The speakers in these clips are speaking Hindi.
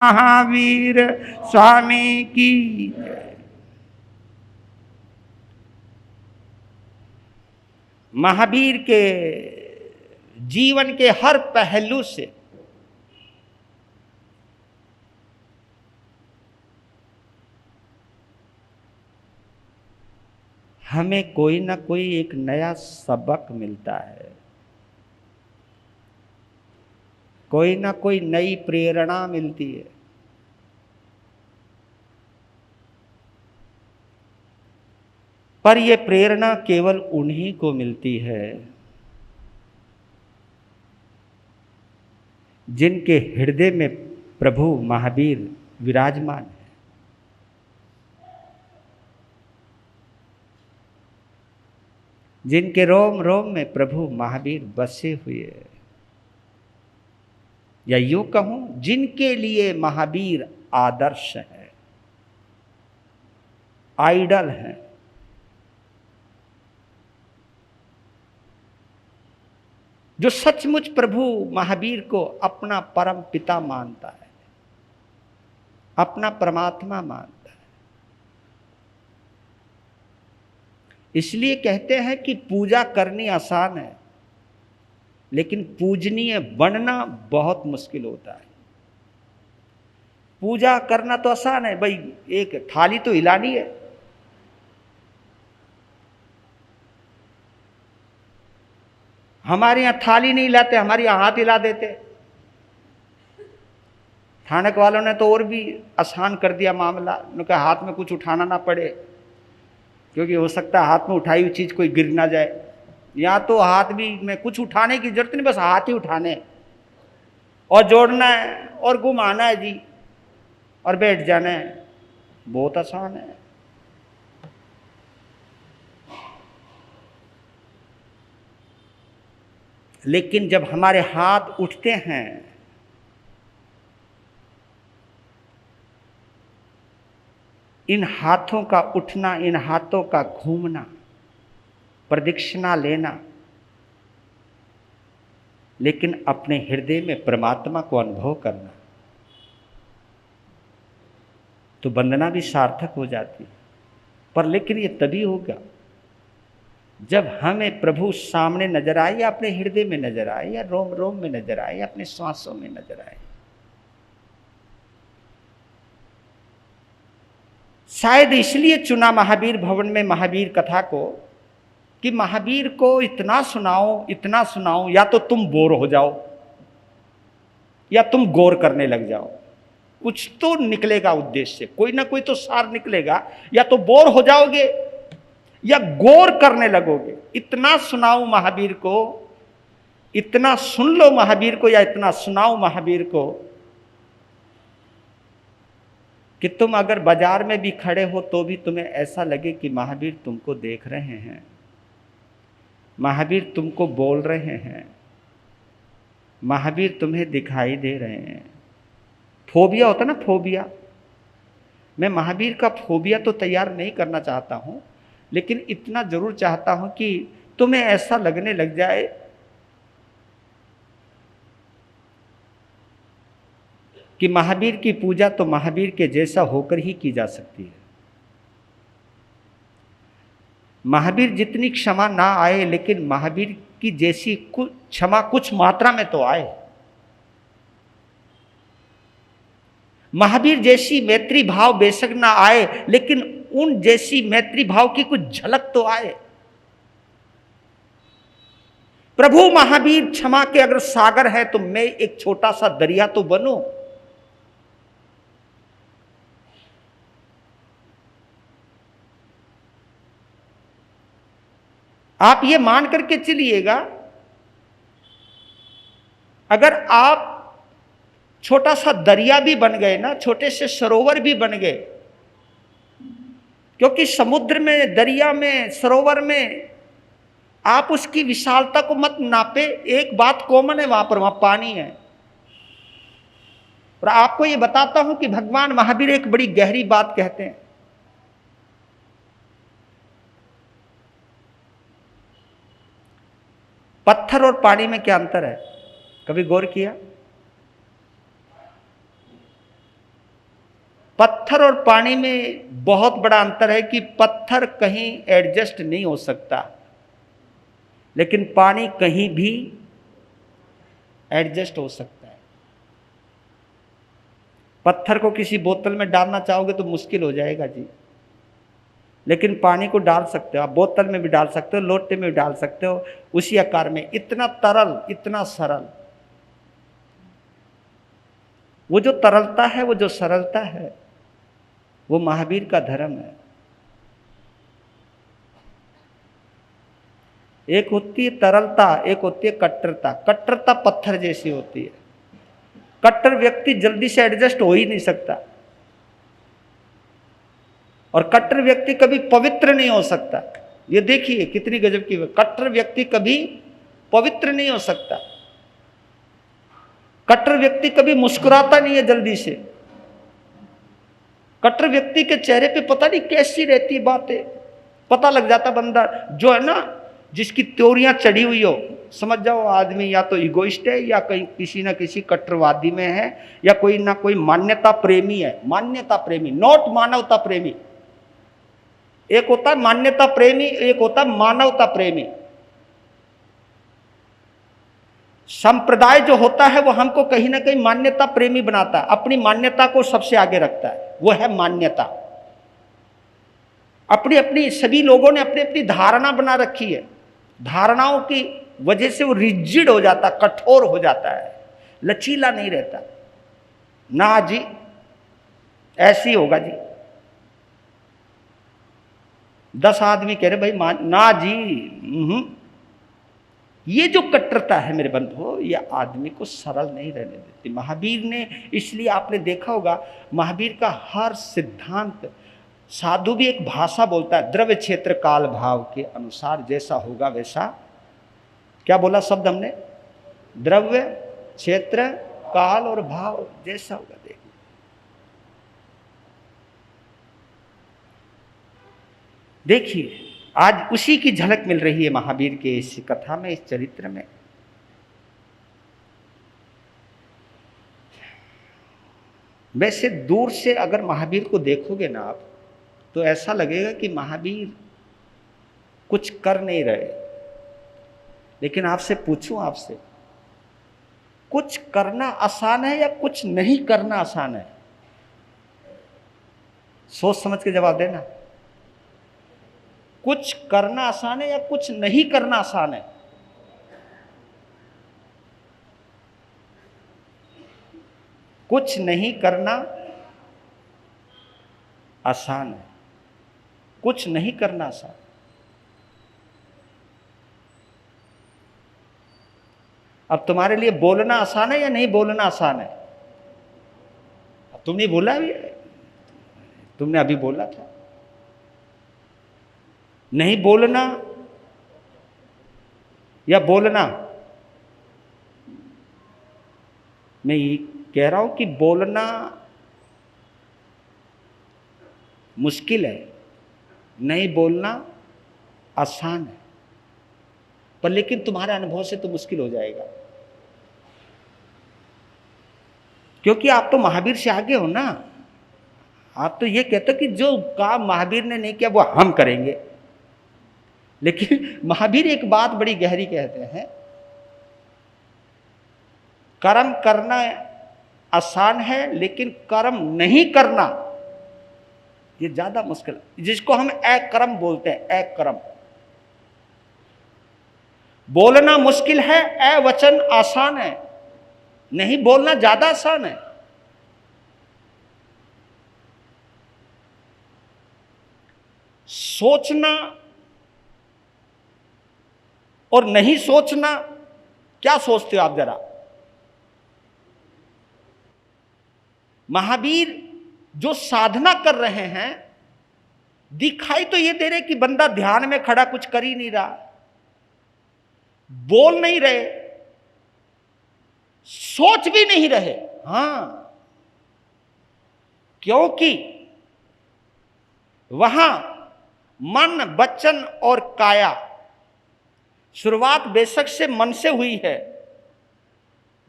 महावीर स्वामी की जय। महावीर के जीवन के हर पहलू से हमें कोई ना कोई एक नया सबक मिलता है, कोई ना कोई नई प्रेरणा मिलती है। पर यह प्रेरणा केवल उन्हीं को मिलती है जिनके हृदय में प्रभु महावीर विराजमान है, जिनके रोम रोम में प्रभु महावीर बसे हुए हैं, या यूं कहूं जिनके लिए महावीर आदर्श है, आइडल है। जो सचमुच प्रभु महावीर को अपना परम पिता मानता है, अपना परमात्मा मानता है। इसलिए कहते हैं कि पूजा करनी आसान है, लेकिन पूजनीय बनना बहुत मुश्किल होता है। पूजा करना तो आसान है, भाई एक थाली तो हिलानी है। हमारे यहां थाली नहीं हिलाते, हमारे यहां हाथ हिला देते। थाने वालों ने तो और भी आसान कर दिया मामला, उनके हाथ में कुछ उठाना ना पड़े, क्योंकि हो सकता है हाथ में उठाई हुई चीज कोई गिर ना जाए। या तो हाथ भी में कुछ उठाने की जरूरत नहीं, बस हाथ ही उठाने और जोड़ना है और घुमाना है जी, और बैठ जाना है। बहुत आसान है। लेकिन जब हमारे हाथ उठते हैं, इन हाथों का उठना, इन हाथों का घूमना, प्रदक्षिणा लेना, लेकिन अपने हृदय में परमात्मा को अनुभव करना, तो वंदना भी सार्थक हो जाती है। पर लेकिन ये तभी होगा जब हमें प्रभु सामने नजर आए, या अपने हृदय में नजर आए, या रोम रोम में नजर आए, या अपने श्वासों में नजर आए। शायद इसलिए चुना महावीर भवन में महावीर कथा को, कि महावीर को इतना सुनाओ, इतना सुनाओ, या तो तुम बोर हो जाओ या तुम गौर करने लग जाओ। कुछ तो निकलेगा उद्देश्य, कोई ना कोई तो सार निकलेगा। या तो बोर हो जाओगे या गौर करने लगोगे। इतना सुनाओ महावीर को, इतना सुन लो महावीर को, या इतना सुनाओ महावीर को कि तुम अगर बाजार में भी खड़े हो तो भी तुम्हें ऐसा लगे कि महावीर तुमको देख रहे हैं, महावीर तुमको बोल रहे हैं, महावीर तुम्हें दिखाई दे रहे हैं। फोबिया होता ना, फोबिया। मैं महावीर का फोबिया तो तैयार नहीं करना चाहता हूं, लेकिन इतना जरूर चाहता हूं कि तुम्हें ऐसा लगने लग जाए कि महावीर की पूजा तो महावीर के जैसा होकर ही की जा सकती है। महावीर जितनी क्षमा ना आए, लेकिन महावीर की जैसी क्षमा कुछ मात्रा में तो आए। महावीर जैसी मैत्री भाव बेशक ना आए, लेकिन उन जैसी मैत्री भाव की कुछ झलक तो आए। प्रभु महावीर क्षमा के अगर सागर है, तो मैं एक छोटा सा दरिया तो बनूं। आप ये मान करके चलिएगा, अगर आप छोटा सा दरिया भी बन गए ना, छोटे से सरोवर भी बन गए, क्योंकि समुद्र में, दरिया में, सरोवर में आप उसकी विशालता को मत नापे। एक बात कॉमन है वहां पानी है। और आपको ये बताता हूं कि भगवान महावीर एक बड़ी गहरी बात कहते हैं। पत्थर और पानी में क्या अंतर है, कभी गौर किया? पत्थर और पानी में बहुत बड़ा अंतर है कि पत्थर कहीं एडजस्ट नहीं हो सकता, लेकिन पानी कहीं भी एडजस्ट हो सकता है। पत्थर को किसी बोतल में डालना चाहोगे तो मुश्किल हो जाएगा जी, लेकिन पानी को डाल सकते हो आप, बोतल में भी डाल सकते हो, लोटे में भी डाल सकते हो, उसी आकार में। इतना तरल, इतना सरल। वो जो तरलता है, वो जो सरलता है, वो महावीर का धर्म है। एक होती है तरलता, एक होती है कट्टरता। कट्टरता पत्थर जैसी होती है। कट्टर व्यक्ति जल्दी से एडजस्ट हो ही नहीं सकता, और कट्टर व्यक्ति कभी पवित्र नहीं हो सकता। ये देखिए कितनी गजब की बात। कट्टर व्यक्ति कभी पवित्र नहीं हो सकता। कट्टर व्यक्ति कभी मुस्कुराता नहीं है जल्दी से। कट्टर व्यक्ति के चेहरे पे पता नहीं कैसी रहती है बातें, पता लग जाता बंदा जो है ना, जिसकी त्योरियां चढ़ी हुई हो, समझ जाओ आदमी या तो इगोइस्ट है, या कहीं किसी ना किसी कट्टरवादी में है, या कोई ना कोई मान्यता प्रेमी है। मान्यता प्रेमी, नॉट मानवता प्रेमी। एक होता है मान्यता प्रेमी, एक होता है मानवता प्रेमी। संप्रदाय जो होता है वो हमको कहीं ना कहीं मान्यता प्रेमी बनाता है, अपनी मान्यता को सबसे आगे रखता है, वो है मान्यता। अपनी अपनी सभी लोगों ने अपनी अपनी धारणा बना रखी है। धारणाओं की वजह से वो रिजिड हो जाता, कठोर हो जाता है, लचीला नहीं रहता। ना जी ऐसी होगा जी, 10 आदमी कह रहे भाई ना जी। ये जो कट्टरता है मेरे बंधुओं, ये आदमी को सरल नहीं रहने देती। महावीर ने, इसलिए आपने देखा होगा महावीर का हर सिद्धांत, साधु भी एक भाषा बोलता है, द्रव्य क्षेत्र काल भाव के अनुसार जैसा होगा वैसा। क्या बोला शब्द हमने? द्रव्य क्षेत्र काल और भाव जैसा होगा। देखिए आज उसी की झलक मिल रही है महावीर के इस कथा में, इस चरित्र में। वैसे दूर से अगर महावीर को देखोगे ना आप, तो ऐसा लगेगा कि महावीर कुछ कर नहीं रहे। लेकिन आपसे पूछूं, आपसे कुछ करना आसान है या कुछ नहीं करना आसान है? सोच समझ के जवाब देना। कुछ करना आसान है या कुछ नहीं करना आसान है? कुछ नहीं करना आसान है, कुछ नहीं करना आसान। अब तुम्हारे लिए बोलना आसान है या नहीं बोलना आसान है? तुमने बोला भी, तुमने अभी बोला था। नहीं बोलना या बोलना? मैं ये कह रहा हूं कि बोलना मुश्किल है, नहीं बोलना आसान है। पर लेकिन तुम्हारे अनुभव से तो मुश्किल हो जाएगा, क्योंकि आप तो महावीर से आगे हो ना। आप तो ये कहते हो कि जो काम महावीर ने नहीं किया वो हम करेंगे। लेकिन महावीर एक बात बड़ी गहरी कहते हैं, कर्म करना आसान है लेकिन कर्म नहीं करना ये ज्यादा मुश्किल है, जिसको हम अकर्म बोलते हैं। अकर्म बोलना मुश्किल है, अवचन आसान है, नहीं बोलना ज्यादा आसान है। सोचना और नहीं सोचना, क्या सोचते हो आप जरा? महावीर जो साधना कर रहे हैं, दिखाई तो ये दे रहे कि बंदा ध्यान में खड़ा कुछ कर ही नहीं रहा, बोल नहीं रहे, सोच भी नहीं रहे। हां, क्योंकि वहां मन, वचन और काया, शुरुआत बेशक से मन से हुई है,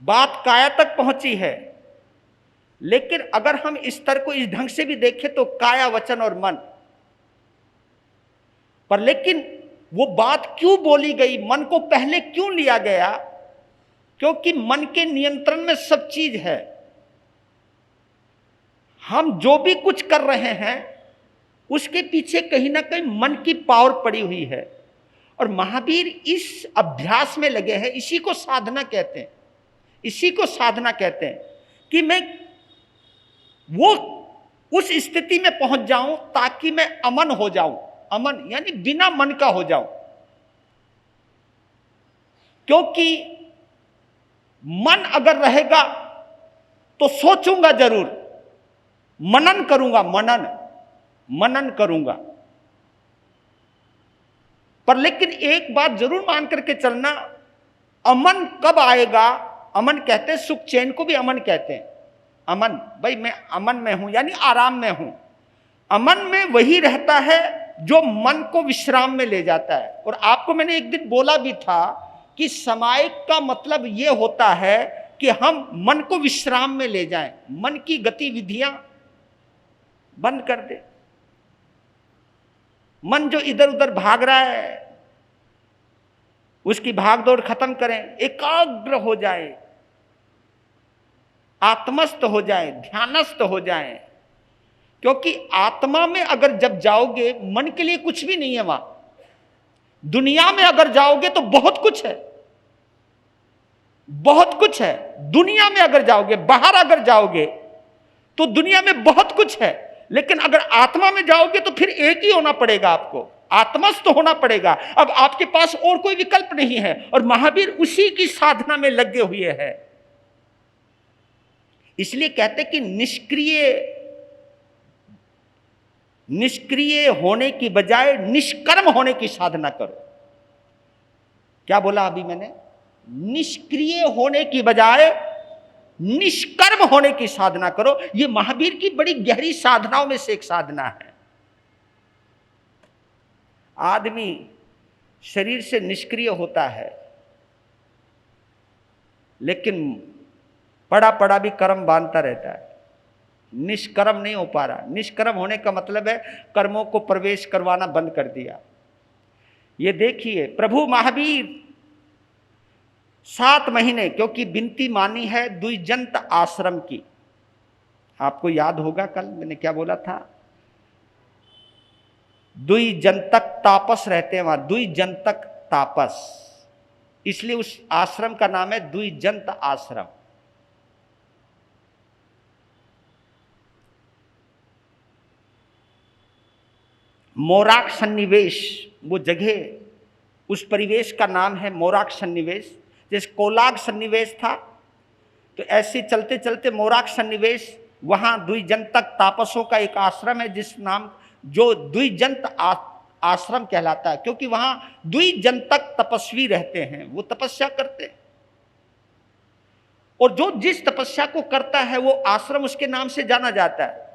बात काया तक पहुंची है, लेकिन अगर हम इस स्तर को इस ढंग से भी देखें तो काया, वचन और मन, पर लेकिन वो बात क्यों बोली गई, मन को पहले क्यों लिया गया? क्योंकि मन के नियंत्रण में सब चीज है। हम जो भी कुछ कर रहे हैं उसके पीछे कहीं ना कहीं मन की पावर पड़ी हुई है। और महावीर इस अभ्यास में लगे हैं, इसी को साधना कहते हैं, इसी को साधना कहते हैं कि मैं वो उस स्थिति में पहुंच जाऊं ताकि मैं अमन हो जाऊं। अमन यानी बिना मन का हो जाऊं, क्योंकि मन अगर रहेगा तो सोचूंगा जरूर, मनन करूंगा, मनन करूंगा। पर लेकिन एक बात जरूर मान करके चलना, अमन कब आएगा? अमन कहते हैं, सुख चैन को भी अमन कहते हैं। अमन, भाई मैं अमन में हूं यानी आराम में हूं। अमन में वही रहता है जो मन को विश्राम में ले जाता है। और आपको मैंने एक दिन बोला भी था कि समायिक का मतलब यह होता है कि हम मन को विश्राम में ले जाएं, मन की गतिविधियां बंद कर दे। मन जो इधर उधर भाग रहा है उसकी भागदौड़ खत्म करें, एकाग्र हो जाए, आत्मस्थ हो जाए, ध्यानस्थ हो जाए। क्योंकि आत्मा में अगर जब जाओगे, मन के लिए कुछ भी नहीं है वहां। दुनिया में अगर जाओगे तो बहुत कुछ है, बहुत कुछ है। दुनिया में अगर जाओगे, बाहर अगर जाओगे तो दुनिया में बहुत कुछ है। लेकिन अगर आत्मा में जाओगे तो फिर एक ही होना पड़ेगा, आपको आत्मस्थ होना पड़ेगा। अब आपके पास और कोई विकल्प नहीं है। और महावीर उसी की साधना में लगे हुए हैं। इसलिए कहते कि निष्क्रिय होने की बजाय निष्कर्म होने की साधना करो। क्या बोला अभी मैंने? निष्क्रिय होने की बजाय निष्कर्म होने की साधना करो। यह महावीर की बड़ी गहरी साधनाओं में से एक साधना है। आदमी शरीर से निष्क्रिय होता है, लेकिन पड़ा पड़ा भी कर्म बांधता रहता है, निष्कर्म नहीं हो पा रहा। निष्कर्म होने का मतलब है कर्मों को प्रवेश करवाना बंद कर दिया। ये देखिए प्रभु महावीर 7 महीने, क्योंकि बिनती मानी है द्विजंत आश्रम की। आपको याद होगा कल मैंने क्या बोला था? द्विजंतक तापस रहते हैं वहां, द्विजंतक तापस, इसलिए उस आश्रम का नाम है द्विजंत आश्रम। मोराक सन्निवेश, वो जगह, उस परिवेश का नाम है मोराक सन्निवेश। जैसे कोलाग सन्निवेश था, तो ऐसे चलते चलते मोराक सन्निवेश, वहां द्विजंतक तापसों का एक आश्रम है जिस नाम, जो द्विजंत आश्रम कहलाता है, क्योंकि वहां द्विजंतक तपस्वी रहते हैं, वो तपस्या करते हैं। और जो जिस तपस्या को करता है वो आश्रम उसके नाम से जाना जाता है।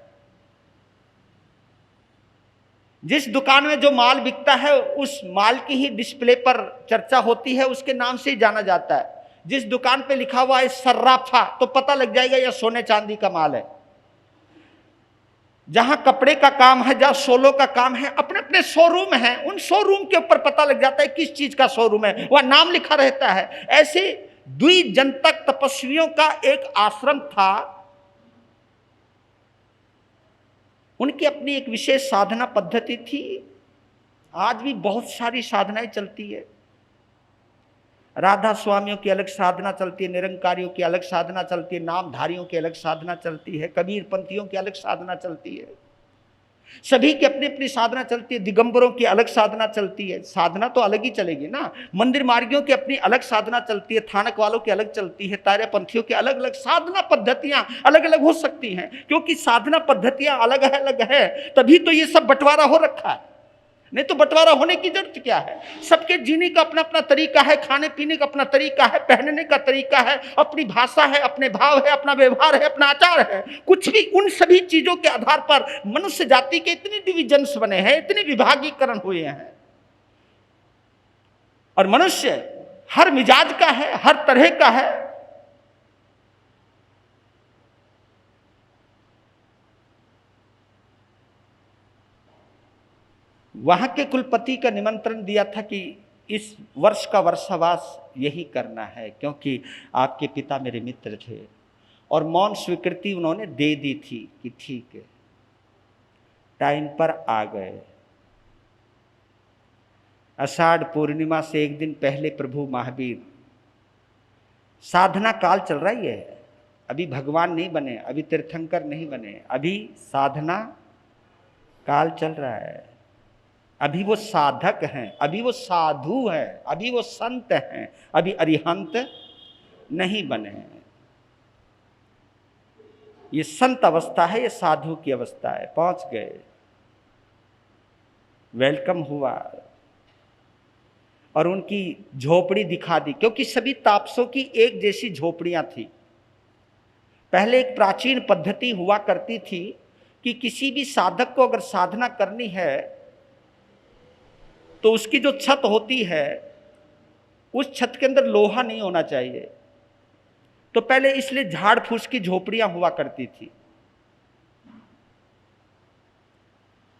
जिस दुकान में जो माल बिकता है उस माल की ही डिस्प्ले पर चर्चा होती है, उसके नाम से ही जाना जाता है। जिस दुकान पे लिखा हुआ है सर्राफा, तो पता लग जाएगा यह सोने चांदी का माल है। जहां कपड़े का काम है, जहां सोलो का काम है, अपने अपने शोरूम है, उन शोरूम के ऊपर पता लग जाता है किस चीज का शोरूम है, वह नाम लिखा रहता है। ऐसे द्विजंतक तपस्वियों का एक आश्रम था, उनकी अपनी एक विशेष साधना पद्धति थी। आज भी बहुत सारी साधनाएं चलती है। राधा स्वामियों की अलग साधना चलती है, निरंकारियों की अलग साधना चलती है, नामधारियों की अलग साधना चलती है, कबीर पंथियों की अलग साधना चलती है। सभी की अपनी अपनी साधना चलती है। दिगंबरों की अलग साधना चलती है, साधना तो अलग ही चलेगी ना। मंदिर मार्गियों की अपनी अलग साधना चलती है, थानक वालों की अलग चलती है, तारे पंथियों की अलग अलग साधना पद्धतियां अलग अलग हो सकती हैं। क्योंकि साधना पद्धतियां अलग है, तभी तो ये सब बंटवारा हो रखा है। नहीं तो बंटवारा होने की जरूरत क्या है? सबके जीने का अपना अपना तरीका है, खाने पीने का अपना तरीका है, पहनने का तरीका है, अपनी भाषा है, अपने भाव है, अपना व्यवहार है, अपना आचार है। कुछ भी, उन सभी चीजों के आधार पर मनुष्य जाति के इतने डिविजन्स बने हैं, इतने विभागीकरण हुए हैं। और मनुष्य हर मिजाज का है, हर तरह का है। वहां के कुलपति का निमंत्रण दिया था कि इस वर्ष का वर्षावास यही करना है, क्योंकि आपके पिता मेरे मित्र थे, और मौन स्वीकृति उन्होंने दे दी थी कि ठीक है। टाइम पर आ गए। आषाढ़ पूर्णिमा से एक दिन पहले प्रभु महावीर, साधना काल चल रही है, अभी भगवान नहीं बने, अभी तीर्थंकर नहीं बने, अभी साधना काल चल रहा है, अभी वो साधक हैं, अभी वो साधु हैं, अभी वो संत हैं, अभी अरिहंत नहीं बने हैं। ये संत अवस्था है, ये साधु की अवस्था है। पहुंच गए, वेलकम हुआ और उनकी झोपड़ी दिखा दी, क्योंकि सभी तापसों की एक जैसी झोपड़ियां थी। पहले एक प्राचीन पद्धति हुआ करती थी कि किसी भी साधक को अगर साधना करनी है तो उसकी जो छत होती है उस छत के अंदर लोहा नहीं होना चाहिए। तो पहले इसलिए झाड़ फूस की झोपड़ियां हुआ करती थी,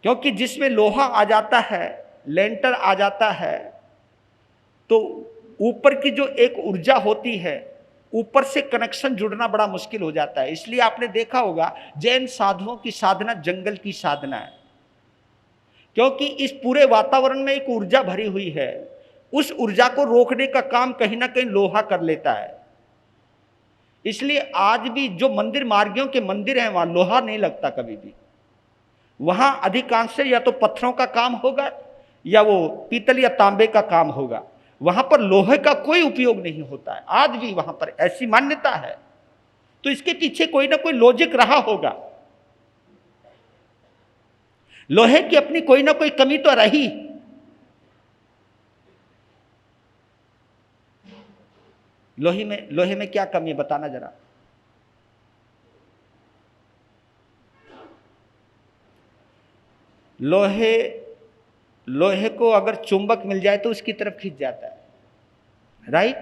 क्योंकि जिसमें लोहा आ जाता है, लेंटर आ जाता है, तो ऊपर की जो एक ऊर्जा होती है, ऊपर से कनेक्शन जुड़ना बड़ा मुश्किल हो जाता है। इसलिए आपने देखा होगा जैन साधुओं की साधना जंगल की साधना है, क्योंकि इस पूरे वातावरण में एक ऊर्जा भरी हुई है। उस ऊर्जा को रोकने का काम कहीं ना कहीं लोहा कर लेता है। इसलिए आज भी जो मंदिर मार्गियों के मंदिर हैं वहां लोहा नहीं लगता कभी भी। वहां अधिकांश या तो पत्थरों का काम होगा या वो पीतल या तांबे का काम होगा, वहां पर लोहे का कोई उपयोग नहीं होता है। आज भी वहां पर ऐसी मान्यता है, तो इसके पीछे कोई ना कोई लॉजिक रहा होगा। लोहे की अपनी कोई ना कोई कमी तो रही। लोहे में क्या कमी है बताना जरा। लोहे को अगर चुंबक मिल जाए तो उसकी तरफ खींच जाता है, राइट।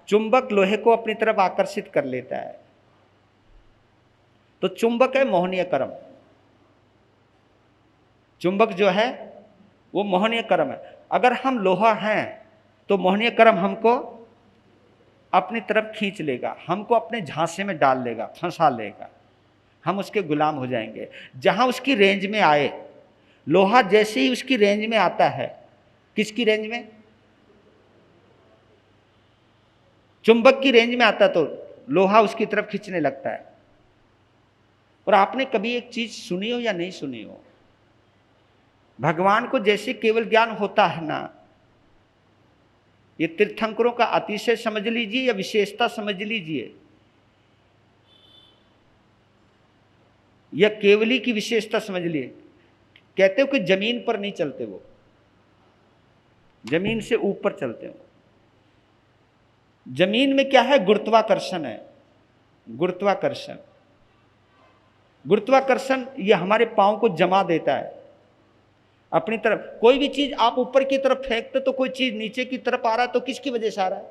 चुंबक लोहे को अपनी तरफ आकर्षित कर लेता है। तो चुंबक है मोहनीय कर्म। चुंबक जो है वो मोहनीय कर्म है। अगर हम लोहा हैं तो मोहनीय कर्म हमको अपनी तरफ खींच लेगा, हमको अपने झांसे में डाल लेगा, फंसा लेगा, हम उसके गुलाम हो जाएंगे। जहां उसकी रेंज में आए, लोहा जैसे ही उसकी रेंज में आता है, किसकी रेंज में? चुंबक की रेंज में आता, तो लोहा उसकी तरफ खींचने लगता है। और आपने कभी एक चीज सुनी हो या नहीं सुनी हो, भगवान को जैसे केवल ज्ञान होता है ना, ये तीर्थंकरों का अतिशय समझ लीजिए या विशेषता समझ लीजिए, या केवली की विशेषता समझ लिए। कहते हो कि जमीन पर नहीं चलते, वो जमीन से ऊपर चलते हो। जमीन में क्या है? गुरुत्वाकर्षण है। गुरुत्वाकर्षण ये हमारे पांव को जमा देता है अपनी तरफ। कोई भी चीज आप ऊपर की तरफ फेंकते तो कोई चीज नीचे की तरफ आ रहा है, तो किसकी वजह से आ रहा है?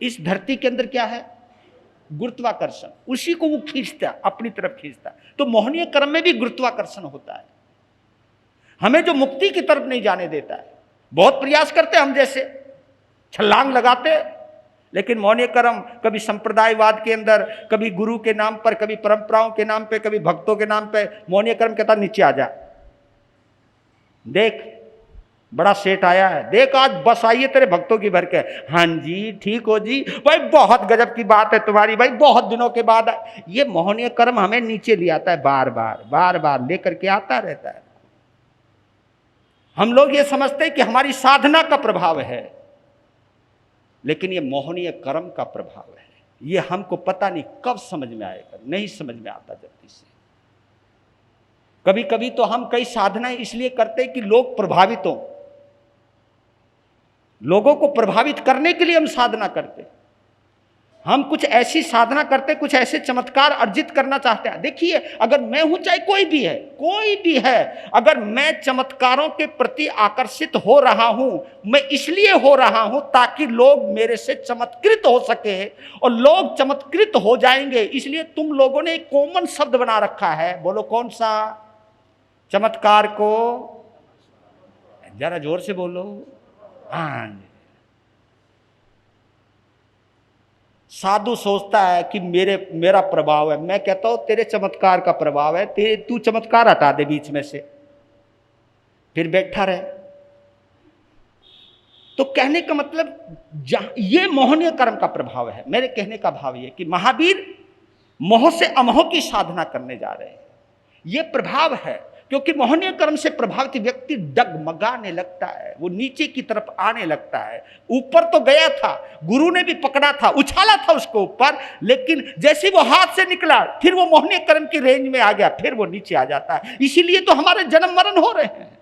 इस धरती के अंदर क्या है? गुरुत्वाकर्षण। उसी को वो खींचता है, अपनी तरफ खींचता है। तो मोहनीय कर्म में भी गुरुत्वाकर्षण होता है, हमें जो मुक्ति की तरफ नहीं जाने देता है। बहुत प्रयास करते हम जैसे छलांग लगाते, लेकिन मोहनीय कर्म कभी संप्रदायवाद के अंदर, कभी गुरु के नाम पर, कभी परंपराओं के नाम पे, कभी भक्तों के नाम पे मोहनीय कर्म कहता नीचे आ जा, देख बड़ा सेठ आया है, देख आज बस आई है तेरे भक्तों की भर के। हाँ जी ठीक हो जी, भाई बहुत गजब की बात है तुम्हारी, भाई बहुत दिनों के बाद। ये मोहनीय कर्म हमें नीचे ले आता है, बार बार लेकर के आता रहता है। हम लोग ये समझते हैं कि हमारी साधना का प्रभाव है, लेकिन ये मोहनीय कर्म का प्रभाव है। ये हमको पता नहीं कब समझ में आएगा, नहीं समझ में आता जल्दी से। कभी कभी तो हम कई साधनाएं इसलिए करते हैं कि लोग प्रभावित हों, लोगों को प्रभावित करने के लिए हम साधना करते। हम कुछ ऐसी साधना करते, कुछ ऐसे चमत्कार अर्जित करना चाहते हैं। देखिए, अगर मैं हूं, चाहे कोई भी है, अगर मैं चमत्कारों के प्रति आकर्षित हो रहा हूं, मैं इसलिए हो रहा हूं ताकि लोग मेरे से चमत्कृत हो सके, और लोग चमत्कृत हो जाएंगे। इसलिए तुम लोगों ने एक कॉमन शब्द बना रखा है, बोलो कौन सा? चमत्कार को, जरा जोर से बोलो। हाँ, साधु सोचता है कि मेरा प्रभाव है। मैं कहता हूं तेरे चमत्कार का प्रभाव है, तू चमत्कार हटा दे बीच में से, फिर बैठा रहे। तो कहने का मतलब ये मोहनीय कर्म का प्रभाव है। मेरे कहने का भाव ये कि महावीर मोह से अमोह की साधना करने जा रहे हैं, ये प्रभाव है। क्योंकि मोहनीय कर्म से प्रभावित व्यक्ति डगमगाने लगता है, वो नीचे की तरफ आने लगता है। ऊपर तो गया था, गुरु ने भी पकड़ा था, उछाला था उसको ऊपर, लेकिन जैसे वो हाथ से निकला फिर वो मोहनीय कर्म की रेंज में आ गया, फिर वो नीचे आ जाता है। इसीलिए तो हमारे जन्म मरण हो रहे हैं।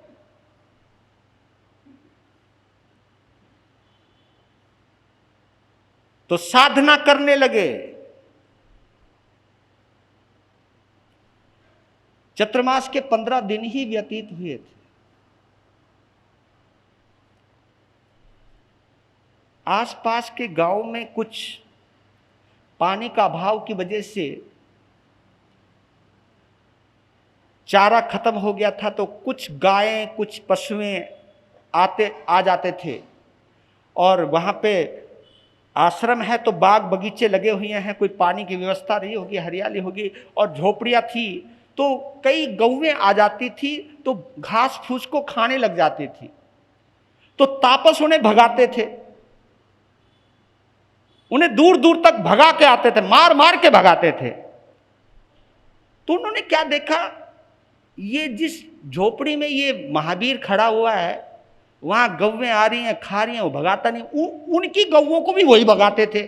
तो साधना करने लगे। चतुर्मास के 15 दिन ही व्यतीत हुए थे। आसपास के गांव में कुछ पानी का अभाव की वजह से चारा खत्म हो गया था, तो कुछ गायें कुछ पशुएं आ जाते थे। और वहां पे आश्रम है तो बाग बगीचे लगे हुए हैं, कोई पानी की व्यवस्था रही होगी, हरियाली होगी, और झोपड़ियां थी, तो कई गौएं आ जाती थी, तो घास फूस को खाने लग जाती थी। तो तापस उन्हें भगाते थे, उन्हें दूर दूर तक भगा के आते थे, मार मार के भगाते थे। तो उन्होंने क्या देखा, ये जिस झोपड़ी में ये महावीर खड़ा हुआ है, वहां गौएं आ रही हैं, खा रही हैं, वो भगाता नहीं। उनकी गौओं को भी वही भगाते थे,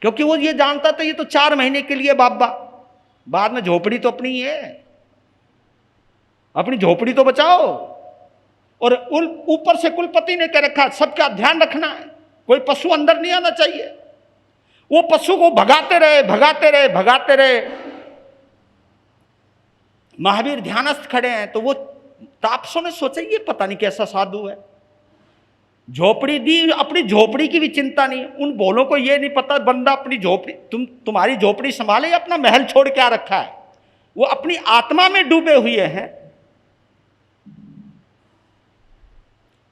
क्योंकि वो ये जानता था ये तो 4 महीने के लिए बाबा, बाद में झोपड़ी तो अपनी है, अपनी झोपड़ी तो बचाओ। और ऊपर से कुलपति ने कह रखा सबका ध्यान रखना है, कोई पशु अंदर नहीं आना चाहिए। वो पशु को भगाते रहे भगाते रहे भगाते रहे। महावीर ध्यानस्थ खड़े हैं, तो वो तापसों ने सोचा ये पता नहीं कैसा साधु है, झोपड़ी दी, अपनी झोपड़ी की भी चिंता नहीं। उन बोलों को ये नहीं पता बंदा अपनी झोपड़ी, तुम्हारी झोपड़ी संभाले, अपना महल छोड़ के आ रखा है। वो अपनी आत्मा में डूबे हुए हैं।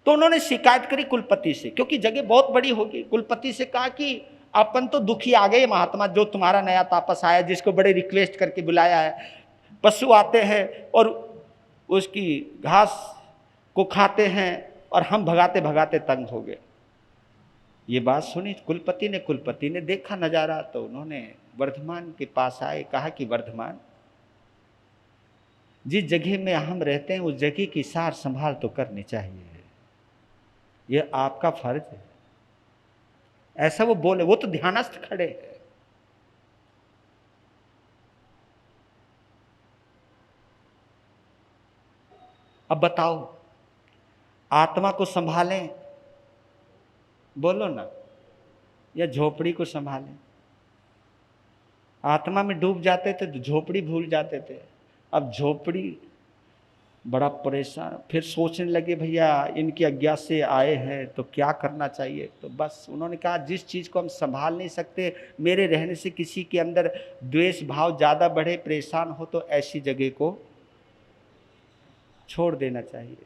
तो उन्होंने शिकायत करी कुलपति से, क्योंकि जगह बहुत बड़ी होगी। कुलपति से कहा कि अपन तो दुखी आ गए महात्मा, जो तुम्हारा नया तापस आया, जिसको बड़े रिक्वेस्ट करके बुलाया है। पशु आते हैं और उसकी घास को खाते हैं, और हम भगाते भगाते तंग हो गए। ये बात सुनी कुलपति ने देखा नजारा, तो उन्होंने वर्धमान के पास आए, कहा कि वर्धमान, जिस जगह में हम रहते हैं उस जगह की सार संभाल तो करनी चाहिए, ये आपका फर्ज है। ऐसा वो बोले, वो तो ध्यानस्थ खड़े हैं। अब बताओ, आत्मा को संभालें, बोलो ना, या झोपड़ी को संभालें? आत्मा में डूब जाते थे तो झोपड़ी भूल जाते थे। अब झोपड़ी बड़ा परेशान, फिर सोचने लगे भैया इनकी आज्ञा से आए हैं तो क्या करना चाहिए। तो बस उन्होंने कहा जिस चीज़ को हम संभाल नहीं सकते, मेरे रहने से किसी के अंदर द्वेष भाव ज़्यादा बढ़े, परेशान हो, तो ऐसी जगह को छोड़ देना चाहिए।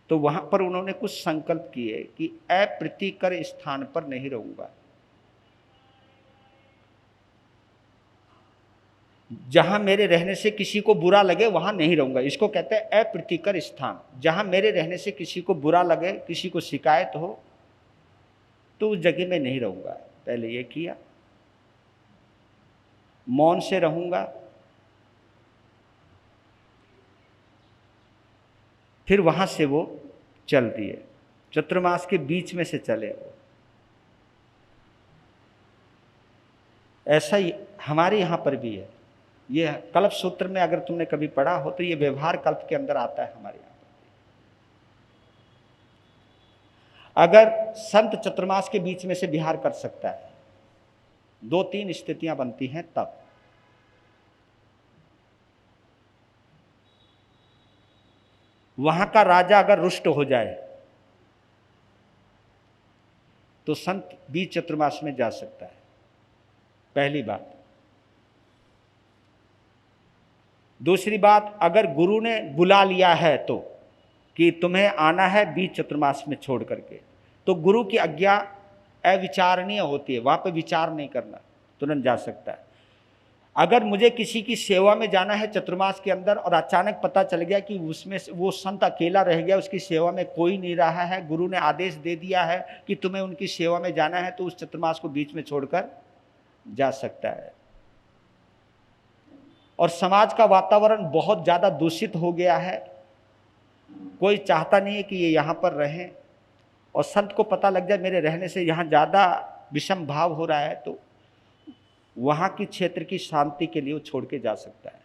तो वहां पर उन्होंने कुछ संकल्प किए कि अप्रीतिकर स्थान पर नहीं रहूंगा, जहां मेरे रहने से किसी को बुरा लगे वहां नहीं रहूंगा। इसको कहते हैं अप्रीतिकर स्थान। जहां मेरे रहने से किसी को बुरा लगे, किसी को शिकायत हो, तो उस जगह में नहीं रहूंगा। पहले ये किया, मौन से रहूंगा। फिर वहां से वो चल दिए, चतुर्मास के बीच में से चले वो। ऐसा ही हमारे यहां पर भी है। ये कल्प सूत्र में अगर तुमने कभी पढ़ा हो तो ये व्यवहार कल्प के अंदर आता है हमारे यहां पर। अगर संत चतुर्मास के बीच में से विहार कर सकता है, 2-3 स्थितियां बनती हैं तब। वहां का राजा अगर रुष्ट हो जाए तो संत बीच चतुर्मास में जा सकता है, पहली बात। दूसरी बात, अगर गुरु ने बुला लिया है तो कि तुम्हें आना है 20 चतुर्मास में छोड़ करके, तो गुरु की आज्ञा अविचारणीय होती है, वहां पे विचार नहीं करना, तुरंत जा सकता है। अगर मुझे किसी की सेवा में जाना है चतुर्मास के अंदर और अचानक पता चल गया कि उसमें वो संत अकेला रह गया, उसकी सेवा में कोई नहीं रहा है, गुरु ने आदेश दे दिया है कि तुम्हें उनकी सेवा में जाना है, तो उस चतुर्मास को बीच में छोड़कर जा सकता है। और समाज का वातावरण बहुत ज्यादा दूषित हो गया है, कोई चाहता नहीं है कि ये यहाँ पर रहें, और संत को पता लग जाए मेरे रहने से यहाँ ज्यादा विषम भाव हो रहा है, तो वहां की क्षेत्र की शांति के लिए वो छोड़ के जा सकता है।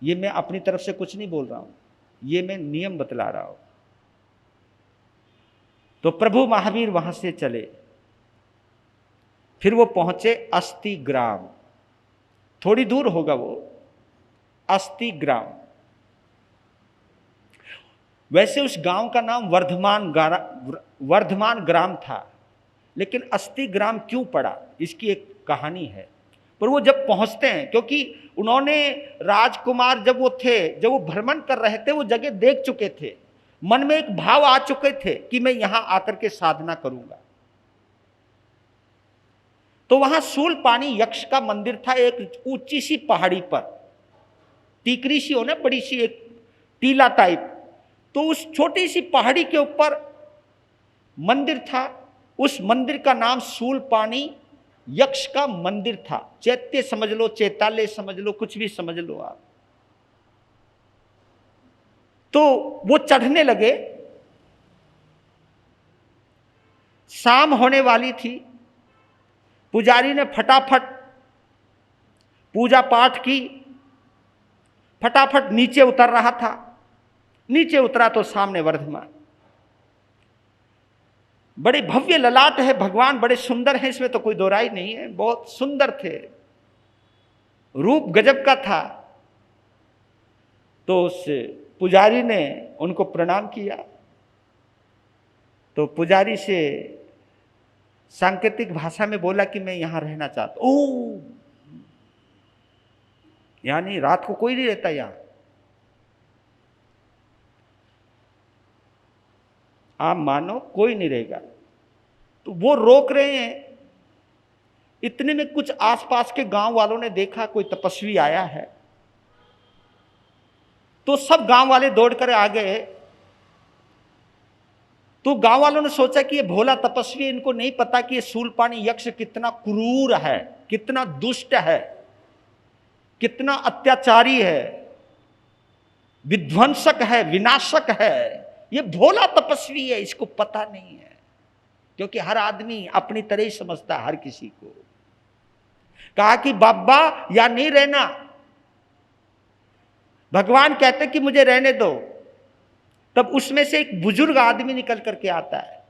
ये मैं अपनी तरफ से कुछ नहीं बोल रहा हूं, ये मैं नियम बतला रहा हूं। तो प्रभु महावीर वहां से चले, फिर वो पहुंचे अस्थि ग्राम, थोड़ी दूर होगा वो अस्थि ग्राम। वैसे उस गांव का नाम वर्धमान ग्राम था, लेकिन अस्थि ग्राम क्यों पड़ा, इसकी एक कहानी है। पर वो जब पहुंचते हैं, क्योंकि उन्होंने राजकुमार जब वो भ्रमण कर रहे थे, वो जगह देख चुके थे, मन में एक भाव आ चुके थे कि मैं यहां आकर के साधना करूंगा। तो वहां शूलपाणी यक्ष का मंदिर था, एक ऊंची सी पहाड़ी पर, टीकरी सी हो ना, बड़ी सी एक टीला टाइप, तो उस छोटी सी पहाड़ी के ऊपर मंदिर था। उस मंदिर का नाम शूलपाणी यक्ष का मंदिर था। चैत्य समझ लो, चैतालय समझ लो, कुछ भी समझ लो आप। तो वो चढ़ने लगे, शाम होने वाली थी, पुजारी ने फटाफट पूजा पाठ की, फटाफट नीचे उतर रहा था। नीचे उतरा तो सामने वर्धमान, बड़े भव्य ललाट है भगवान, बड़े सुंदर हैं, इसमें तो कोई दो राय नहीं है, बहुत सुंदर थे, रूप गजब का था। तो उस पुजारी ने उनको प्रणाम किया, तो पुजारी से सांकेतिक भाषा में बोला कि मैं यहां रहना चाहता हूं। ओ, यानी रात को कोई नहीं रहता यहां, आप मानो कोई नहीं रहेगा। तो वो रोक रहे हैं, इतने में कुछ आसपास के गांव वालों ने देखा कोई तपस्वी आया है, तो सब गांव वाले दौड़कर आ गए। तो गांव वालों ने सोचा कि ये भोला तपस्वी, इनको नहीं पता कि ये शूलपाणी यक्ष कितना क्रूर है, कितना दुष्ट है, कितना अत्याचारी है, विध्वंसक है, विनाशक है। ये भोला तपस्वी है, इसको पता नहीं है, क्योंकि हर आदमी अपनी तरह ही समझता है हर किसी को। कहा कि बाबा या नहीं रहना, भगवान कहते कि मुझे रहने दो। तब उसमें से एक बुजुर्ग आदमी निकल करके आता है,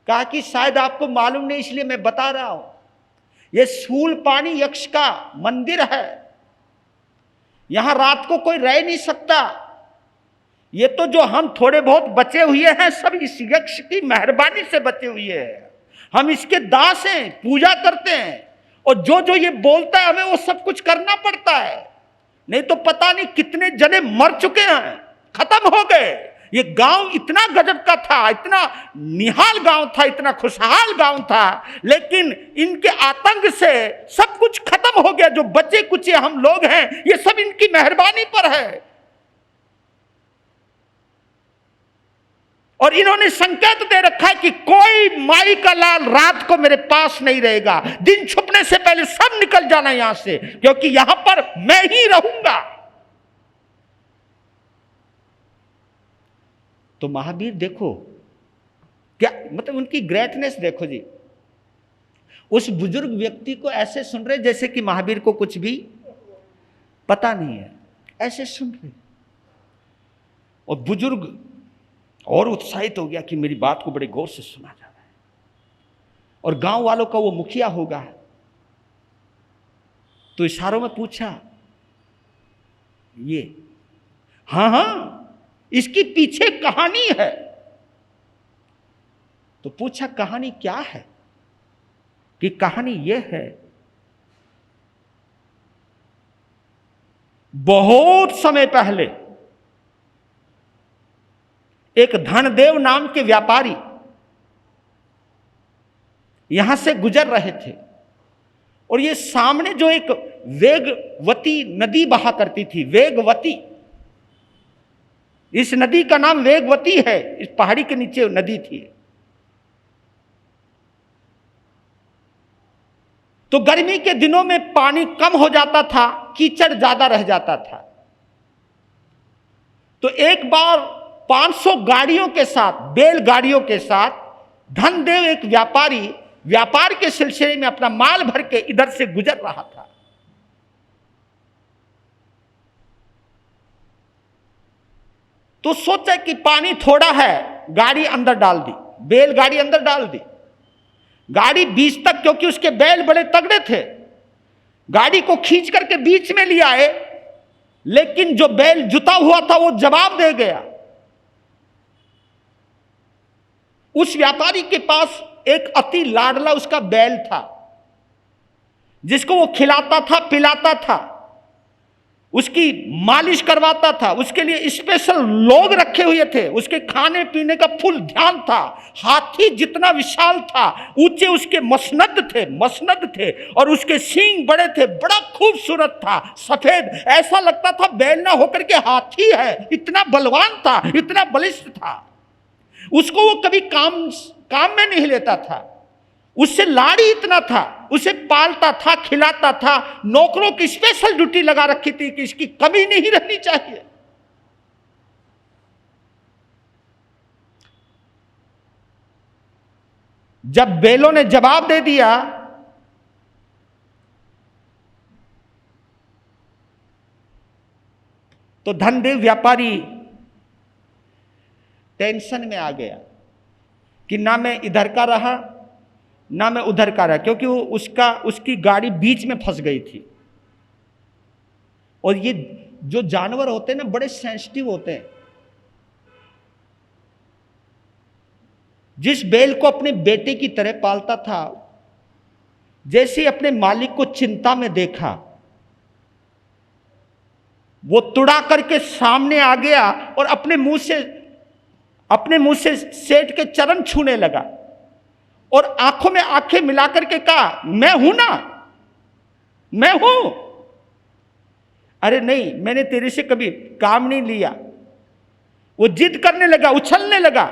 कहा कि शायद आपको मालूम नहीं, इसलिए मैं बता रहा हूं, यह शूलपाणी यक्ष का मंदिर है, यहां रात को कोई रह नहीं सकता। ये तो जो हम थोड़े बहुत बचे हुए हैं, सब इस यक्ष की मेहरबानी से बचे हुए हैं, हम इसके दास हैं, पूजा करते हैं, और जो जो ये बोलता है हमें वो सब कुछ करना पड़ता है, नहीं तो पता नहीं कितने जने मर चुके हैं, खत्म हो गए। ये गांव इतना गजब का था, इतना निहाल गांव था, इतना खुशहाल गांव था, लेकिन इनके आतंक से सब कुछ खत्म हो गया। जो बचे कुचे हम लोग हैं, ये सब इनकी मेहरबानी पर है। और इन्होंने संकेत दे रखा है कि कोई माई का लाल रात को मेरे पास नहीं रहेगा, दिन छुपने से पहले सब निकल जाना यहां से, क्योंकि यहां पर मैं ही रहूंगा। तो महावीर देखो क्या, मतलब उनकी ग्रेटनेस देखो जी, उस बुजुर्ग व्यक्ति को ऐसे सुन रहे जैसे कि महावीर को कुछ भी पता नहीं है, ऐसे सुन रहे। और बुजुर्ग और उत्साहित हो गया कि मेरी बात को बड़े गौर से सुना जा रहा है, और गांव वालों का वो मुखिया होगा, तो इशारों में पूछा, ये हाँ हाँ इसकी पीछे कहानी है। तो पूछा कहानी क्या है, कि कहानी यह है बहुत समय पहले एक धनदेव नाम के व्यापारी यहां से गुजर रहे थे और ये सामने जो एक वेगवती नदी बहा करती थी, वेगवती, इस नदी का नाम वेगवती है, इस पहाड़ी के नीचे नदी थी। तो गर्मी के दिनों में पानी कम हो जाता था, कीचड़ ज्यादा रह जाता था। तो एक बार 500 गाड़ियों के साथ, बैलगाड़ियों के साथ धनदेव एक व्यापारी व्यापार के सिलसिले में अपना माल भर के इधर से गुजर रहा था। तो सोचा कि पानी थोड़ा है, गाड़ी अंदर डाल दी, बैलगाड़ी अंदर डाल दी। गाड़ी बीच तक, क्योंकि उसके बैल बड़े तगड़े थे, गाड़ी को खींच करके बीच में ले आए, लेकिन जो बैल जुता हुआ था वो जवाब दे गया। उस व्यापारी के पास एक अति लाडला उसका बैल था, जिसको वो खिलाता था, पिलाता था, उसकी मालिश करवाता था, उसके लिए स्पेशल लोग रखे हुए थे, उसके खाने पीने का फुल ध्यान था। हाथी जितना विशाल था, ऊंचे उसके मसनद थे और उसके सींग बड़े थे, बड़ा खूबसूरत था, सफेद, ऐसा लगता था बैल ना होकर के हाथी है, इतना बलवान था, इतना बलिष्ठ था। उसको वो कभी काम में नहीं लेता था, उससे लाड़ी इतना था, उसे पालता था, खिलाता था, नौकरों की स्पेशल ड्यूटी लगा रखी थी कि इसकी कमी नहीं रहनी चाहिए। जब बैलों ने जवाब दे दिया तो धनदेव व्यापारी टेंशन में आ गया कि ना मैं इधर का रहा ना मैं उधर का रहा, क्योंकि वो उसकी गाड़ी बीच में फंस गई थी। और ये जो जानवर होते हैं ना, बड़े सेंसिटिव होते हैं। जिस बैल को अपने बेटे की तरह पालता था, जैसे अपने मालिक को चिंता में देखा, वो तुड़ा करके सामने आ गया और अपने मुंह से सेठ के चरण छूने लगा और आंखों में आंखें मिलाकर के कहा, मैं हूं ना, मैं हूं। अरे नहीं, मैंने तेरे से कभी काम नहीं लिया। वो जिद करने लगा, उछलने लगा।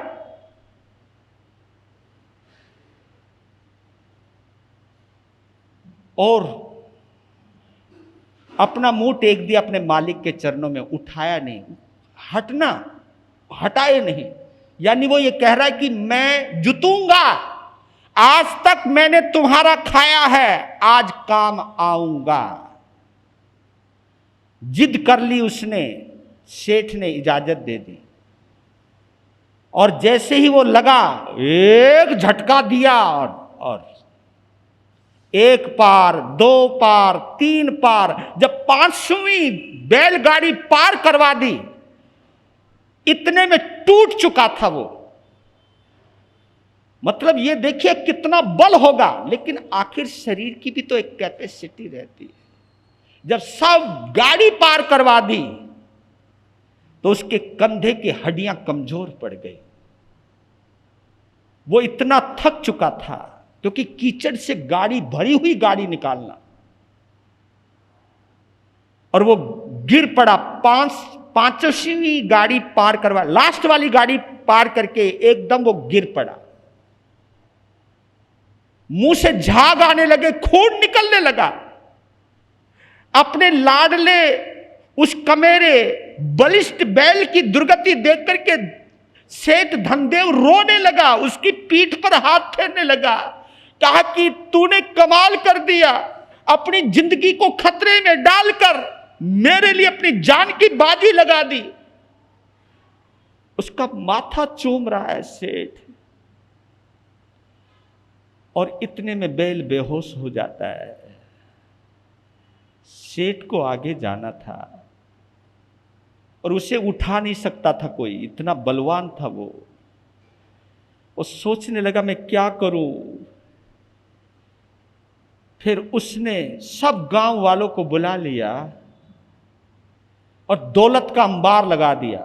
और अपना मुंह टेक दिया अपने मालिक के चरणों में, उठाया नहीं, हटाए नहीं। यानी वो ये कह रहा है कि मैं जुतूंगा, आज तक मैंने तुम्हारा खाया है, आज काम आऊंगा। जिद कर ली उसने, सेठ ने इजाजत दे दी। और जैसे ही वो लगा, एक झटका दिया और 1 पार, 2 पार, 3 पार, जब 5वीं बैलगाड़ी पार करवा दी, इतने में टूट चुका था वो। मतलब ये देखिए कितना बल होगा, लेकिन आखिर शरीर की भी तो एक कैपेसिटी रहती है। जब सब गाड़ी पार करवा दी तो उसके कंधे की हड्डियां कमजोर पड़ गई। वो इतना थक चुका था, क्योंकि कीचड़ से गाड़ी, भरी हुई गाड़ी निकालना, और वो गिर पड़ा। 5वीं गाड़ी पार करवा, लास्ट वाली गाड़ी पार करके एकदम वो गिर पड़ा। मुंह से झाग आने लगे, खून निकलने लगा। अपने लाडले उस कमेरे बलिष्ठ बैल की दुर्गति देख करके सेठ धनदेव रोने लगा, उसकी पीठ पर हाथ फेरने लगा, कहा कि तूने कमाल कर दिया, अपनी जिंदगी को खतरे में डालकर मेरे लिए अपनी जान की बाजी लगा दी। उसका माथा चूम रहा है सेठ, और इतने में बैल बेहोश हो जाता है। सेठ को आगे जाना था और उसे उठा नहीं सकता था कोई, इतना बलवान था वो। सोचने लगा मैं क्या करूं। फिर उसने सब गांव वालों को बुला लिया और दौलत का अंबार लगा दिया।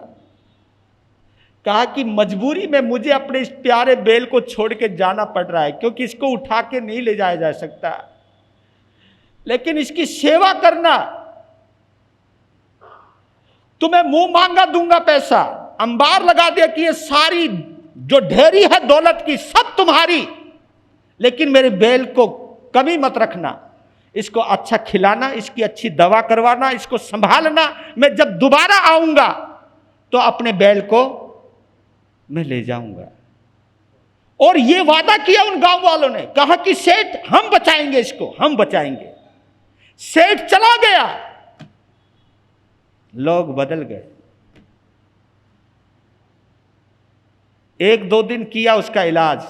कहा कि मजबूरी में मुझे अपने इस प्यारे बैल को छोड़ के जाना पड़ रहा है, क्योंकि इसको उठा के नहीं ले जाया जा सकता, लेकिन इसकी सेवा करना, तुम्हें मुंह मांगा दूंगा पैसा। अंबार लगा दिया कि ये सारी जो ढेरी है दौलत की सब तुम्हारी, लेकिन मेरे बैल को कमी मत रखना, इसको अच्छा खिलाना, इसकी अच्छी दवा करवाना, इसको संभालना। मैं जब दोबारा आऊंगा तो अपने बैल को मैं ले जाऊंगा। और ये वादा किया उन गांव वालों ने, कहा कि सेठ हम बचाएंगे इसको, हम बचाएंगे। सेठ चला गया, लोग बदल गए। 1-2 दिन किया उसका इलाज,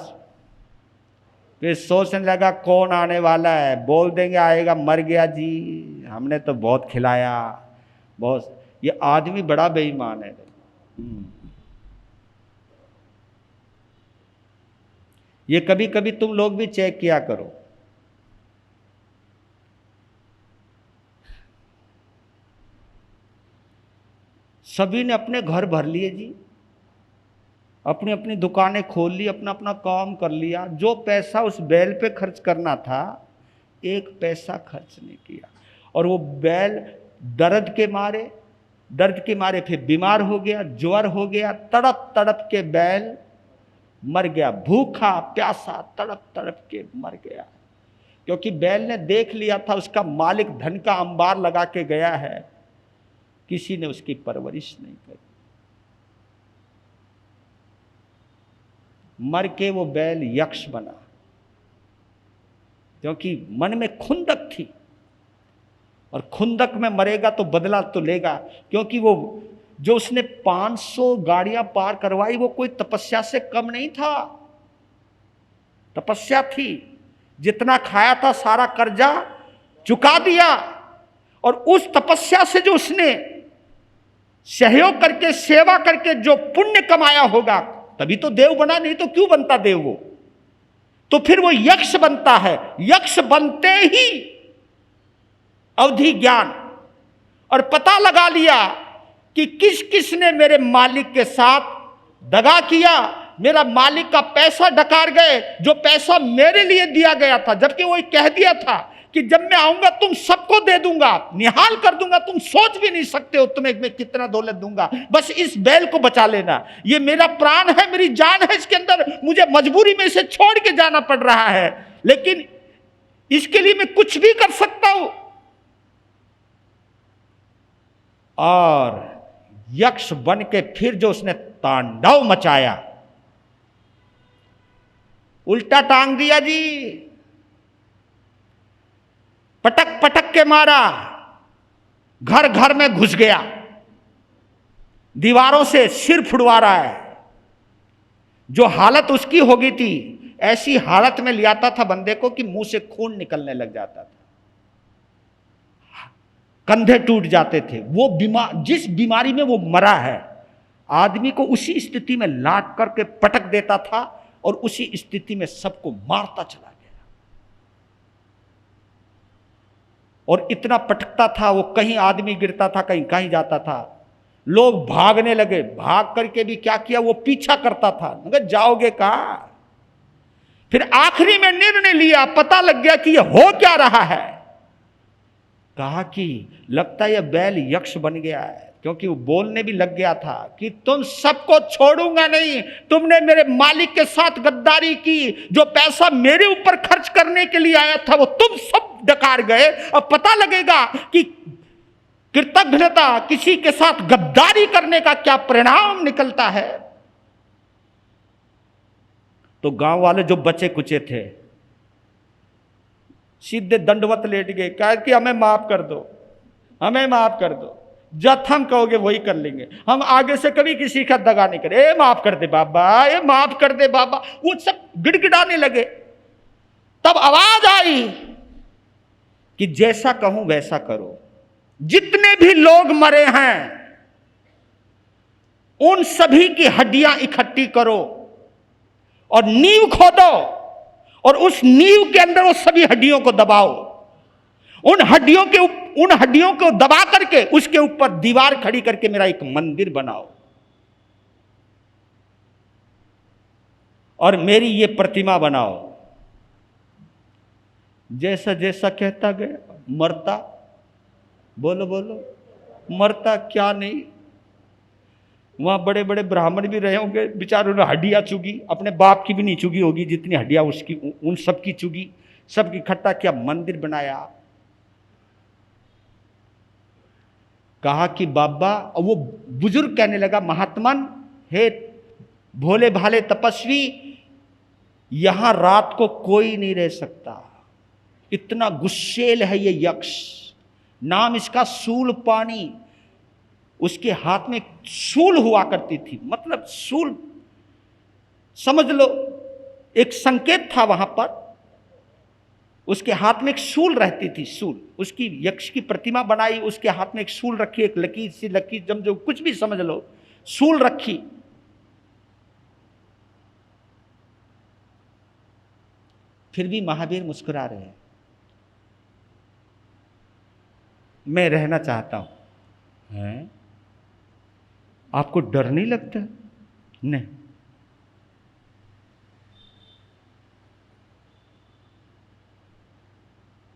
फिर सोचने लगा कौन आने वाला है, बोल देंगे आएगा, मर गया जी, हमने तो बहुत खिलाया, बहुत। ये आदमी बड़ा बेईमान है। ये कभी कभी तुम लोग भी चेक किया करो। सभी ने अपने घर भर लिए जी, अपनी अपनी दुकानें खोल ली, अपना अपना काम कर लिया। जो पैसा उस बैल पे खर्च करना था, 1 पैसा खर्च नहीं किया। और वो बैल दर्द के मारे फिर बीमार हो गया, ज्वर हो गया, तड़प तड़प के बैल मर गया, भूखा प्यासा तड़प तड़प के मर गया। क्योंकि बैल ने देख लिया था उसका मालिक धन का अंबार लगा के गया है, किसी ने उसकी परवरिश नहीं करी। मर के वो बैल यक्ष बना, क्योंकि मन में खुंदक थी, और खुंदक में मरेगा तो बदला तो लेगा। क्योंकि वो जो उसने 500 गाड़ियां पार करवाई, वो कोई तपस्या से कम नहीं था, तपस्या थी। जितना खाया था सारा कर्जा चुका दिया, और उस तपस्या से जो उसने सहयोग करके सेवा करके जो पुण्य कमाया होगा, तभी तो देव बना, नहीं तो क्यों बनता देव वो? तो फिर वो यक्ष बनता है। यक्ष बनते ही अवधि ज्ञान और पता लगा लिया कि किस किस ने मेरे मालिक के साथ दगा किया, मेरा मालिक का पैसा डकार गए, जो पैसा मेरे लिए दिया गया था। जबकि वो कह दिया था कि जब मैं आऊंगा तुम सबको दे दूंगा, निहाल कर दूंगा, तुम सोच भी नहीं सकते हो तुम्हें मैं कितना दौलत दूंगा, बस इस बैल को बचा लेना, ये मेरा प्राण है, मेरी जान है, इसके अंदर मुझे मजबूरी में इसे छोड़ के जाना पड़ रहा है, लेकिन इसके लिए मैं कुछ भी कर सकता हूं। और यक्ष बन के फिर जो उसने तांडव मचाया, उल्टा टांग दिया जी, पटक पटक के मारा, घर घर में घुस गया, दीवारों से सिर फुड़वा रहा है। जो हालत उसकी हो गई थी, ऐसी हालत में ले आता था बंदे को कि मुंह से खून निकलने लग जाता था, कंधे टूट जाते थे। वो जिस बीमारी में वो मरा है, आदमी को उसी स्थिति में लाट करके पटक देता था और उसी स्थिति में सबको मारता चला गया। और इतना पटकता था वो, कहीं आदमी गिरता था, कहीं कहीं जाता था, लोग भागने लगे। भाग करके भी क्या किया, वो पीछा करता था, मगर जाओगे कहां। फिर आखिरी में निर्णय लिया, पता लग गया कि ये हो क्या रहा है। कहा कि लगता है यह बैल यक्ष बन गया है, क्योंकि वो बोलने भी लग गया था कि तुम सबको छोड़ूंगा नहीं, तुमने मेरे मालिक के साथ गद्दारी की, जो पैसा मेरे ऊपर खर्च करने के लिए आया था वो तुम सब डकार गए। अब पता लगेगा कि कृतज्ञता, किसी के साथ गद्दारी करने का क्या परिणाम निकलता है। तो गांव वाले जो बचे कुचे थे, सीधे दंडवत लेट गए, कहा कि हमें माफ कर दो, हमें माफ कर दो, जब हम कहोगे वही कर लेंगे, हम आगे से कभी किसी का दगा नहीं करें, ए माफ कर दे बाबा, ए माफ कर दे बाबा। वो सब गिड़गिड़ाने लगे। तब आवाज आई कि जैसा कहूं वैसा करो, जितने भी लोग मरे हैं उन सभी की हड्डियां इकट्ठी करो और नींव खोदो, और उस नींव के अंदर वो सभी हड्डियों को दबाओ, उन हड्डियों को दबा करके उसके ऊपर दीवार खड़ी करके मेरा एक मंदिर बनाओ और मेरी ये प्रतिमा बनाओ। जैसा जैसा कहता गया मरता, बोलो बोलो, मरता क्या नहीं। वहां बड़े बड़े ब्राह्मण भी रहे होंगे, बेचारों ने हड्डियां चुगी, अपने बाप की भी नहीं चुगी होगी जितनी हड्डियां उसकी, उन सब की चुगी, सबकी इकट्ठा किया, मंदिर बनाया। कहा कि बाबा, और वो बुजुर्ग कहने लगा, महात्मन, हे भोले भाले तपस्वी, यहां रात को कोई नहीं रह सकता, इतना गुस्सेल है ये यक्ष, नाम इसका सूल पानी। उसके हाथ में सूल हुआ करती थी, मतलब सूल समझ लो एक संकेत था वहां पर। उसके हाथ में एक सूल रहती थी, सूल, उसकी यक्ष की प्रतिमा बनाई, उसके हाथ में एक सूल रखी, एक लकीर सी, लकीर जमजो, कुछ भी समझ लो, सूल रखी। फिर भी महावीर मुस्कुरा रहे हैं, मैं रहना चाहता हूं। हैं? आपको डर नहीं लगता? नहीं।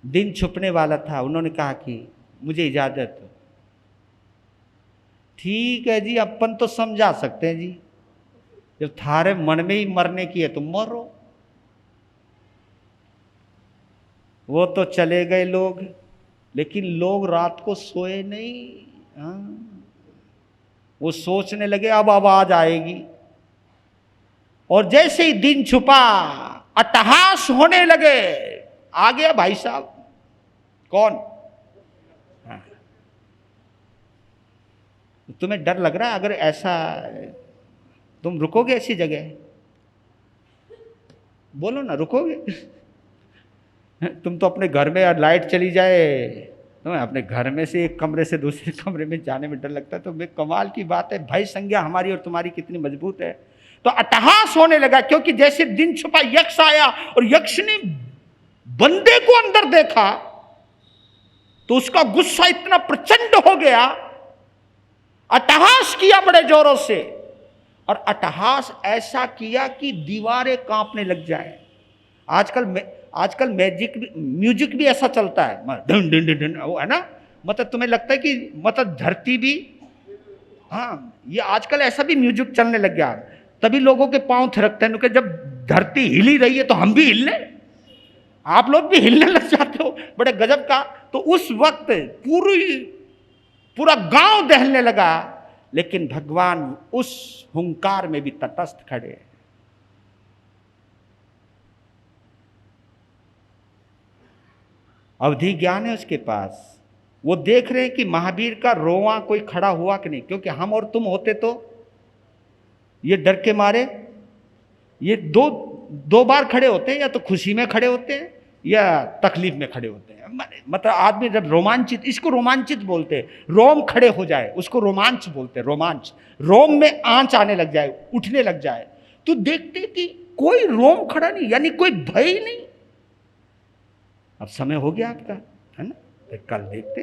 दिन छुपने वाला था, उन्होंने कहा कि मुझे इजाजत हो। ठीक है जी, अपन तो समझा सकते हैं जी, जब थारे मन में ही मरने की है तो मरो। वो तो चले गए लोग, लेकिन लोग रात को सोए नहीं। हाँ, वो सोचने लगे अब आवाज आएगी, और जैसे ही दिन छुपा अट्टहास होने लगे। आ गया भाई साहब। कौन? हाँ। तुम्हें डर लग रहा है? अगर ऐसा, तुम रुकोगे ऐसी जगह? बोलो ना, रुकोगे? तुम तो अपने घर में यार लाइट चली जाए, तुम्हें अपने घर में से एक कमरे से दूसरे कमरे में जाने में डर लगता है। तो मैं, कमाल की बात है, भय संज्ञा हमारी और तुम्हारी कितनी मजबूत है। तो अट्टहास होने लगा, क्योंकि जैसे दिन छुपा यक्ष आया और यक्ष ने बंदे को अंदर देखा तो उसका गुस्सा इतना प्रचंड हो गया, अट्टहास किया बड़े जोरों से, और अट्टहास ऐसा किया कि दीवारें कांपने लग जाए। आजकल म्यूजिक भी ऐसा चलता है, डन डन डन डन, वो है ना, मतलब तुम्हें लगता है कि मतलब धरती भी, हाँ, ये आजकल ऐसा भी म्यूजिक चलने लग गया। तभी लोगों के पांव थिरकते हैं, क्योंकि जब धरती हिली रही है तो हम भी हिलने, आप लोग भी हिलने लग जाते हो, बड़े गजब का। तो उस वक्त पूरा गांव दहलने लगा, लेकिन भगवान उस हुंकार में भी तटस्थ खड़े हैं। अवधि ज्ञान है उसके पास, वो देख रहे हैं कि महावीर का रोवां कोई खड़ा हुआ कि नहीं, क्योंकि हम और तुम होते तो ये डर के मारे ये दो बार खड़े होते हैं, या तो खुशी में खड़े होते हैं या तकलीफ में खड़े होते हैं। मतलब आदमी जब रोमांचित, इसको रोमांचित बोलते हैं, रोम खड़े हो जाए उसको रोमांच बोलते हैं, रोमांच, रोम में आंच आने लग जाए, उठने लग जाए। तो देखते कि कोई रोम खड़ा नहीं, यानी कोई भय नहीं। अब समय हो गया आपका, है ना, कल देखते।